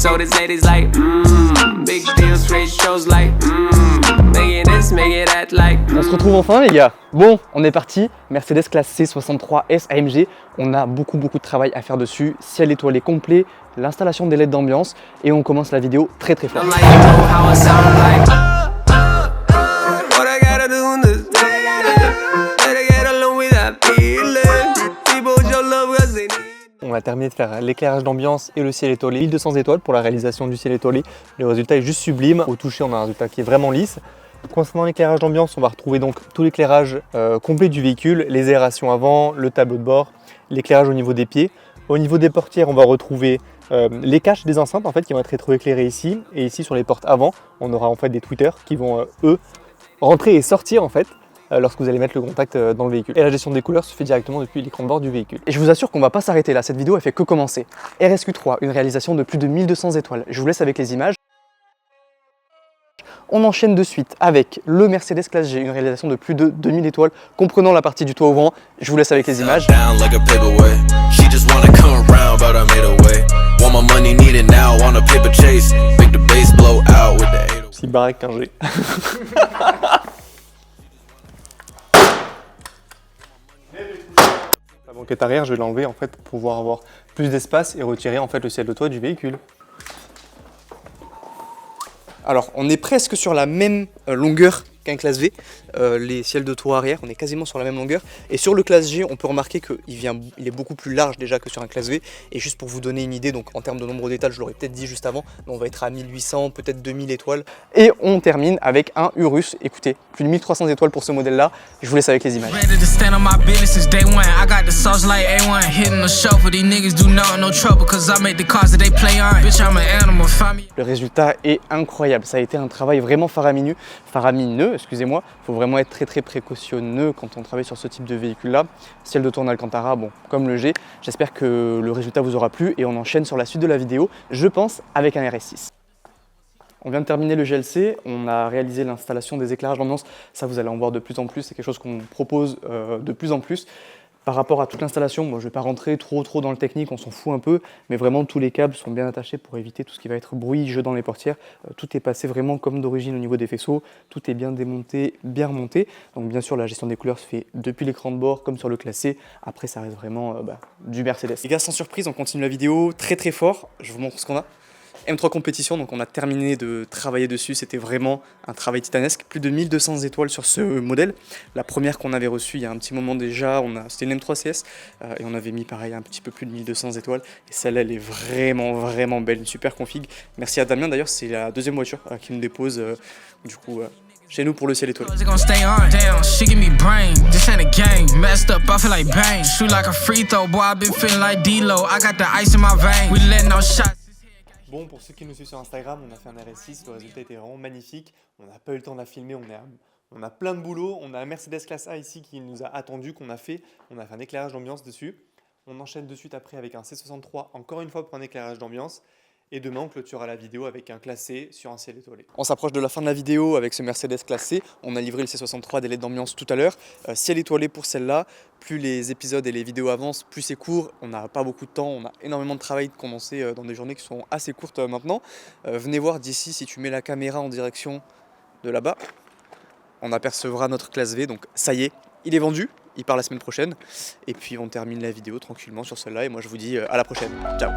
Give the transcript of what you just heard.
So this ladies like, big deals, rich shows like, make it this, make it that like. On se retrouve enfin les gars. Bon, on est parti. Mercedes classe C63S AMG. On a beaucoup de travail à faire dessus. Ciel étoilé complet, l'installation des LED d'ambiance et on commence la vidéo très fort. On a terminé de faire l'éclairage d'ambiance et le ciel étoilé, 1200 étoiles pour la réalisation du ciel étoilé. Le résultat est juste sublime. Au toucher, on a un résultat qui est vraiment lisse. Concernant l'éclairage d'ambiance, on va retrouver donc tout l'éclairage complet du véhicule, les aérations avant, le tableau de bord, l'éclairage au niveau des pieds. Au niveau des portières, on va retrouver les caches des enceintes en fait, qui vont être rétroéclairées ici. Et ici sur les portes avant, on aura en fait des tweeters qui vont eux rentrer et sortir en fait lorsque vous allez mettre le contact dans le véhicule. Et la gestion des couleurs se fait directement depuis l'écran de bord du véhicule. Et je vous assure qu'on va pas s'arrêter là, cette vidéo elle fait que commencer. RSQ3, une réalisation de plus de 1200 étoiles. Je vous laisse avec les images. On enchaîne de suite avec le Mercedes Classe G, une réalisation de plus de 2000 étoiles, comprenant la partie du toit ouvrant. Je vous laisse avec les images. Si barré qu'un G. La banquette arrière, je vais l'enlever en fait pour pouvoir avoir plus d'espace et retirer en fait le ciel de toit du véhicule. Alors, on est presque sur la même longueur qu'un classe V, les ciels de toit arrière, on est quasiment sur la même longueur. Et sur le classe G, on peut remarquer qu'il est beaucoup plus large déjà que sur un classe V. Et juste pour vous donner une idée, donc en termes de nombre d'étages, je l'aurais peut-être dit juste avant, on va être à 1800, peut-être 2000 étoiles. Et on termine avec un Urus, écoutez, plus de 1300 étoiles pour ce modèle-là. Je vous laisse avec les images. Le résultat est incroyable, ça a été un travail vraiment faramineux, excusez-moi. Il faut vraiment être très précautionneux quand on travaille sur ce type de véhicule-là. Ciel de tour en Alcantara, bon, comme le G. J'espère que le résultat vous aura plu et on enchaîne sur la suite de la vidéo, je pense, avec un RS6. On vient de terminer le GLC, on a réalisé l'installation des éclairages d'ambiance. Ça, vous allez en voir de plus en plus, c'est quelque chose qu'on propose de plus en plus. Par rapport à toute l'installation, moi je ne vais pas rentrer trop dans le technique, on s'en fout un peu, mais vraiment tous les câbles sont bien attachés pour éviter tout ce qui va être bruit, jeu dans les portières. Tout est passé vraiment comme d'origine au niveau des faisceaux, tout est bien démonté, bien remonté. Donc bien sûr la gestion des couleurs se fait depuis l'écran de bord comme sur le classé. Après ça reste vraiment du Mercedes. Les gars, sans surprise, on continue la vidéo très fort, je vous montre ce qu'on a. M3 compétition, donc on a terminé de travailler dessus, c'était vraiment un travail titanesque, plus de 1200 étoiles sur ce modèle. La première qu'on avait reçue il y a un petit moment déjà, c'était une M3 CS et on avait mis pareil un petit peu plus de 1200 étoiles et celle-là elle est vraiment belle, une super config. Merci à Damien d'ailleurs, c'est la deuxième voiture qui nous dépose du coup chez nous pour le ciel étoilé. Bon, pour ceux qui nous suivent sur Instagram, on a fait un RS6, le résultat était vraiment magnifique. On n'a pas eu le temps de la filmer, on a plein de boulot. On a un Mercedes Classe A ici qui nous a attendu, qu'on a fait. On a fait un éclairage d'ambiance dessus. On enchaîne de suite après avec un C63, encore une fois pour un éclairage d'ambiance. Et demain, on clôturera la vidéo avec un classé sur un ciel étoilé. On s'approche de la fin de la vidéo avec ce Mercedes classé. On a livré le C63 des LED d'ambiance tout à l'heure. Ciel étoilé pour celle-là. Plus les épisodes et les vidéos avancent, plus c'est court. On n'a pas beaucoup de temps. On a énormément de travail de condenser dans des journées qui sont assez courtes maintenant. Venez voir d'ici, si tu mets la caméra en direction de là-bas, on apercevra notre classe V. Donc ça y est, il est vendu. Il part la semaine prochaine. Et puis on termine la vidéo tranquillement sur celle-là. Et moi je vous dis à la prochaine. Ciao.